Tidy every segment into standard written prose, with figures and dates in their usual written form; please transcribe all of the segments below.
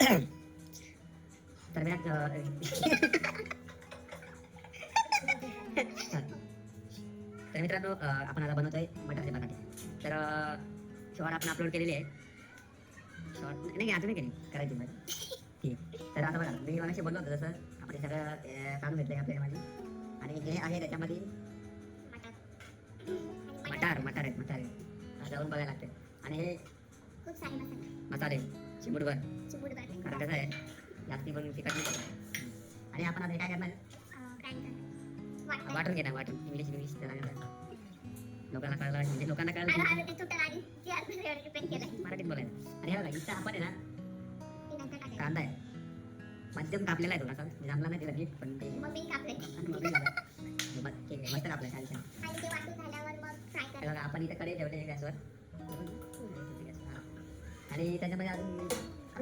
तर मी तर मित्रांनो आपण आता बनवतोय मटारचे बटाटे. तर शॉर्ट आपण अपलोड केलेली आहे. शॉर्ट नाही अजूनही केली करायची म्हणजे ठीक. तर आता बघा मी मगाशी बोललो होतो जसं आपण हे सगळं काढून घेतलंय आपल्या मध्ये आणि हे आहे त्याच्यामध्ये मटार आहेत. जाऊन बघायला लागते आणि हे खूप सारे मसाले चिमूटभर कारण कसं आहे जास्ती पण तिखट नाही. आणि आपण आता हे काय करणार वाटून घेणार वाटून इंग्लिश लोकांना कळलं म्हणजे लोकांना कळलं मराठीत बोलायचं. आणि हे बघा इथं आपण आहे ना कांदा आहे मध्यम कापलेला आहे थोडासा जमला नाही तिला नीट पण ते मस्त कापलाय छान आपण इथं कढई ठेवले गॅसवर आणि त्याच्यामध्ये अजून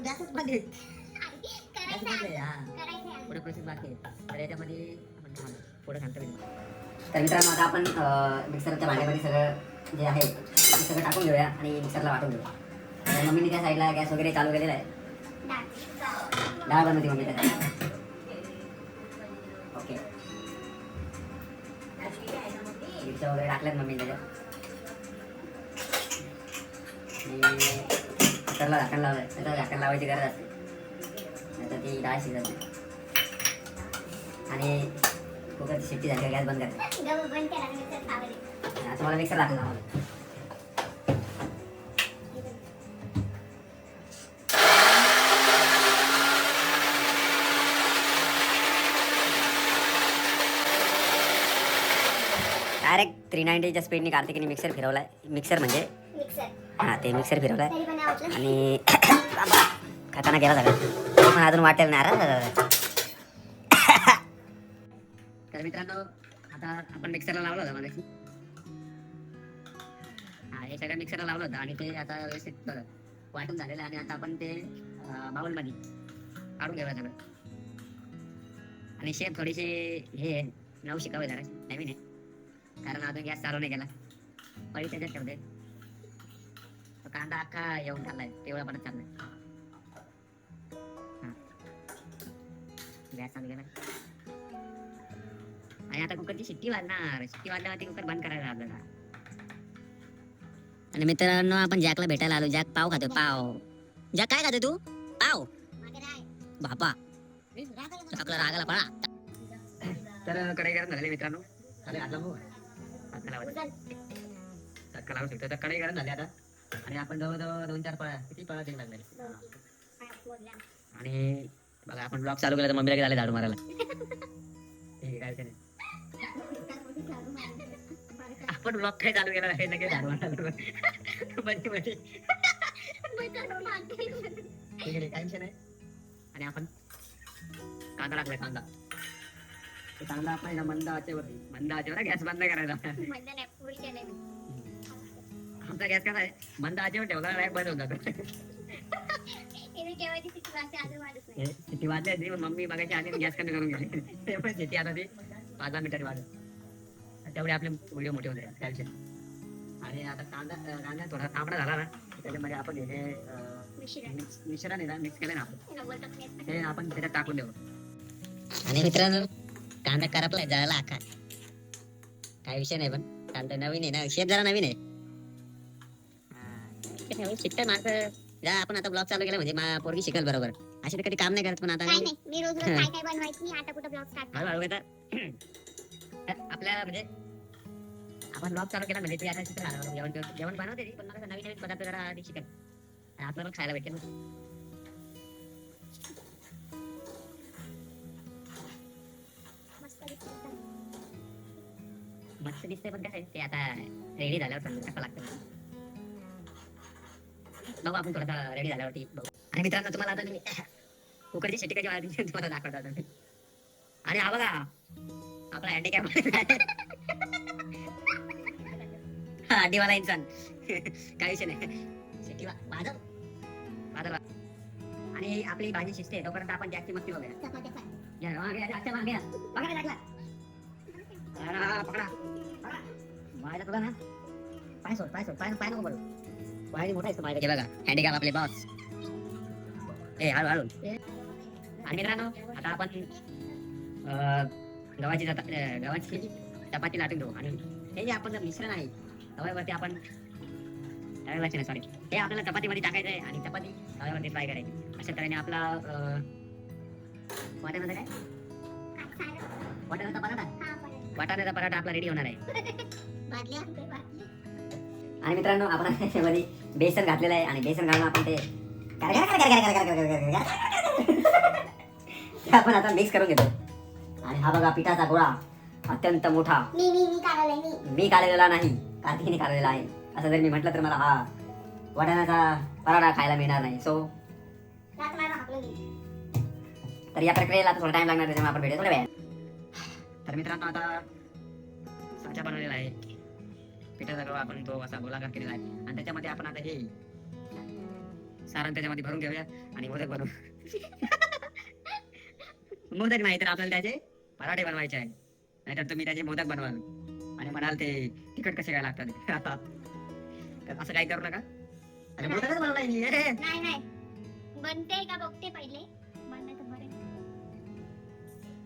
गॅसच बंद पुढे प्रोसेस बाकी आहे. तर याच्यामध्ये आपण पुढे सांगतो. तर मित्रांनो आता आपण मिक्सरच्या भांड्यामध्ये सगळं जे आहे ते सगळं टाकून घेऊया आणि मिक्सरला वाटून घेऊया. तर मम्मीने त्या साईडला गॅस वगैरे चालू केलेला आहे. डाळ बनवते मम्मी त्याच्या. ओके मिरच्या वगैरे टाकल्यात मम्मी त्याच्यात. कुकरला झाकण लावलंय. त्याला झाकण लावायची गरज असते नाहीतर ती डाळ शिजत नाही. आणि कुकरची शिट्टी झाली गॅस बंद करते. असं मला मिक्सर लागला मला. डायरेक्ट 390च्या स्पीडने कार्तिकीने मिक्सर फिरवलाय. मिक्सर म्हणजे हां ते मिक्सर फिरवलाय आणि खाताना गेला सगळं पण अजून वाटेल नाही. तर मित्रांनो आता आपण मिक्सरला लावलं होतं मला हा हे सगळं मिक्सरला लावलं होतं आणि ते आता व्यवस्थित वाटून झालेलं आहे. आणि आता आपण ते बाउलमध्ये काढून घ्यावं सगळं. आणि शेप थोडीशी हे नऊ शिकावे जरा नवीन आहे कारण अजून गॅस चालू नाही केला. पहिले त्याच्यात ठेवते कांदा अख्खा येऊन खाल्लाय तेवढा पण चाललाय. गॅस चालू केला आणि आता कुकरची शिट्टी वाजणार. शिट्टी वाजल्यावरती कुकर बंद करायला आपल्याला. आणि मित्रांनो आपण जॅकला भेटायला आलो. जॅक पाव खातो पाव. जॅक काय खातो तू? पाव बापा जॅकला रागाला पळा. तर कढई गरम झाली मित्रांनो. लावू शकतो. तर कढई गरम झाली आता आणि आपण जवळजवळ 2-4 पळा किती पळा ते लागले. आणि बघा आपण ब्लॉग चालू केला तर मम्मीला झाले झाडू मारायला. काय आपण ब्लॉग काय चालू केला हे नक्की झाडू मारायला टेन्शन आहे. आणि आपण कांदा लागलाय. कांदा आपण मंद आचेवर गॅस बंद करायचा. आमचा गॅस कसा आहे मंद आचेवर ठेवला लाईट बंद होऊन जातो. सिटी वाजली मम्मी बघायची आधी गॅस कमी करून गेली. सिटी आता ती 5 मिनिटांनी वाजत तेवढे आपले व्हिडिओ मोठे होते त्याविषयी. आणि आता कांदा थोडा तांबडा झाला ना त्याच्यामध्ये आपण हे मिश्रण आहे ना मिक्स केलं ना आपण हे आपण त्याच्यात टाकून देऊ. आणि मित्रांनो कांदा करपलाय जळाला अख्खा. काय विषय नाही पण कांदा नवीन आहे ना शेप जरा नवीन आहे. शिकत माणसं जा आपण आता ब्लॉग चालू केला म्हणजे पोरगी शिकल बरोबर. अशी तर कधी काम नाही करत पण आता मी रोज काय बनवायचं मी आता कुठं ब्लॉग स्टार्ट आपल्याला म्हणजे आपण ब्लॉग चालू केला म्हणजे ती आता शिकल. जेवण बनवते ती पण मला नवीन पदार्थ जरा शिकल आपल्याला खायला भेटेल. मस्त दिसतंय पण काय ते आता रेडी झाल्यावर समजून कसं लागतं बघू आपण थोडासा रेडी झाल्यावरती बघू. आणि मित्रांनो तुम्हाला आता मी कुकरची शिट्टी कशी वाजली तुम्हाला दाखवतो आता मी. आणि हा बघा आपला हँडिकॅप हा अड्डीवाला इंसान काही विषय नाही. शिट्टी वाजव आणि आपली भाजी शिजते तोपर्यंत आपण जास्ती मस्ती बघूया. पकडा माझ्या तुला ना पाय सोड पाय नको पडू. बाहेर मोठा आहे बघा हँडिकॅप आपले बॉस. हळू हळू. आणि मित्रांनो आता आपण गव्हाची चपाती लाटून घेऊ. आणि हे जे आपण मिश्रण आहे तव्यावरती आपण सॉरी हे आपल्याला चपातीमध्ये टाकायचं आहे आणि चपाती तव्यावरती फ्राय करायची. अशा तऱ्हेने आपला वाटाण्याचा काय वाटाण्याचा पराठा वाटाण्याचा पराठा आपला रेडी होणार आहे. आणि मित्रांनो आपण त्याच्यामध्ये बेसन घातलेलं आहे आणि बेसन घालून आपण ते आपण आता मिक्स करून घेतो. आणि हा बघा पिठाचा गोळा अत्यंत मोठा मी काढलेला नाही, कार्तिकीने काढलेला आहे. असं जर मी म्हटलं तर मला हा वाटाण्याचा पराठा खायला मिळणार नाही. सो तर या प्रक्रियेला थोडा टाइम लागणार, त्याच्यामुळे आपण भेटू थोड्या वेळ. तर मित्रांनो आता साचा बनवलेला आहे पिठाचा गोळा, आपण तो असा गोलाकार केलेला आहे. आणि त्याच्यामध्ये आपण आता हे सारण त्याच्यामध्ये भरून घेऊया आणि मोदक बनवू. मोदक नाही तर आपल्याला त्याचे पराठे बनवायचे आहे. नाहीतर तुम्ही त्याचे मोदक बनवाल आणि म्हणाल ते तिखट कसे काय लागतात. तर असं काही करू नका. अरे मोदकच बनवलाय मी. नाही बनते का बघते पहिले बनलं तर बरं.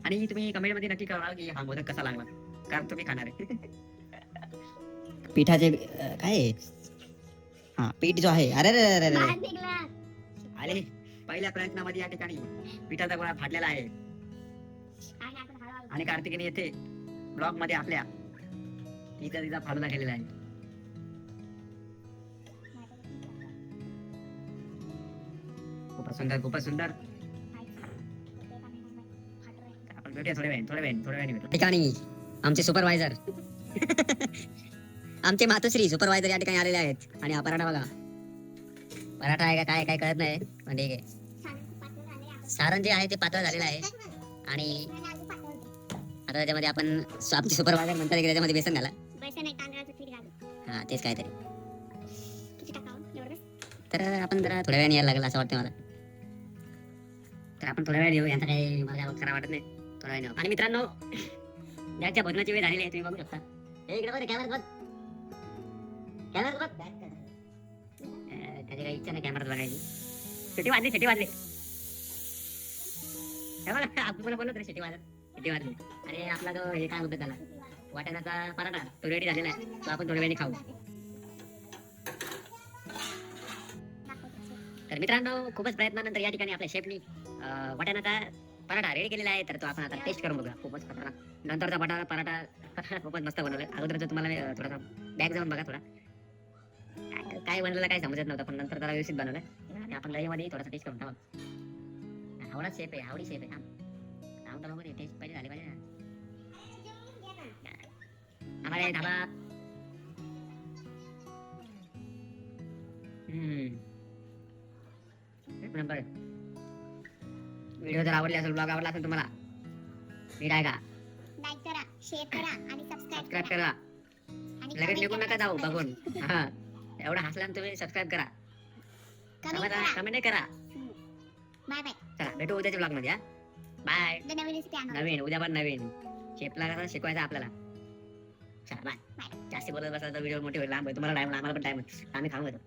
आणि तुम्ही कमेंट मध्ये नक्की कळवा की हा मोदक कसा लागला, कारण तुम्ही खाणार आहे. पिठाचे काय हा पीठ जो आहे अरे बाहेर निघला. अरे पहिल्या प्रयत्नामध्ये या ठिकाणी पिठाचा गोळा फाटलेला आहे. आणि आपण हळूहळू आणि कार्तिकीने येथे ब्लॉग मध्ये आपल्या तिचा फालुदा केलेला आहे. खूपच सुंदर खूपच सुंदर. आपण भेटूया थोड्या वेळाने भेटू. ठिकाणी आमचे सुपरवायझर आमचे मातोश्री सुपरवायझर या ठिकाणी आलेले आहेत. आणि हा पराठा बघा, पराठा आहे का काय काय कळत नाही पण ठीक आहे. सारण जे आहे ते पातळ झालेलं आहे. आणि आता त्याच्यामध्ये आपण आमचे सुपरवायझर म्हणतात की त्याच्यामध्ये बेसन घाला. बेसन आहे, तांदळाचं पीठ घालू. हा तेच काहीतरी. किती टाकावं एवढंच? तर आपण जरा थोड्या वेळाने यायला लागेल असं वाटतं मला. तर आपण थोड्या वेळ येऊ, यांचा काही मला काय खरा वाटत नाही. थोड्या वेळ येऊ. आणि मित्रांनो ज्याच्या भोजनाची वेळ झालेली आहे तुम्ही बघू शकता. हे इकडे बघ, कॅमेरात बघ, कॅमेरात बघ. त्याची काही इच्छा नाही कॅमेरात बघायची. शिटी वाजली हे बघा, आपण मला बोलत रे शिटी वाजली. आणि आपला जो हे काय म्हणतो त्याला वाटाण्याचा पराठा तो रेडी झालेला आहे. तो आपण थोड्या वेळाने खाऊ. तर मित्रांनो खूपच प्रयत्नानंतर या ठिकाणी आपल्या शेफनी वाटाण्याचा पराठा रेडी केलेला आहे. तर तो आपण आता टेस्ट करून बघा. खूपच खतरनाक नंतरचा पराठा खूपच मस्त बनवलाय. अगोदर तुम्हाला थोडासा बॅग जाऊन बघा, थोडा काय बनवलं काय समजत नव्हतं, पण नंतर जरा व्यवस्थित बनवलंय. आणि आपण दहीमध्ये थोडासा टेस्ट करून टाकू. आवडा शेप आहे, आवडी शेप आहे. थांब तर बघू दे, टेस्ट पहिले झाली पाहिजे ना. हमारे ढाबा एक नंबर. व्हिडिओ जर आवडला असेल, ब्लॉग आवडला असेल तुम्हाला, नीट आहे का, लाईक करा, शेअर करा आणि सबस्क्राईब करा. आणि लगेच निघून नका जाऊ बघून. हा एवढा हसला तुम्ही सबस्क्राईब करा, कमेंट करा. Bye bye. चला भेटू उद्याच्या ब्लॉग मध्ये. बाय. नवीन रेसिपी आणू. नवीन उद्या पण नवीन शेफला कसं शिकवायचं आपल्याला. चला बाय. जास्त बोलत बसला तर व्हिडिओ मोठी होईल, लांब होईल. तुम्हाला टाइम, आम्हाला पण टाइम, आम्ही खाऊन घेतो.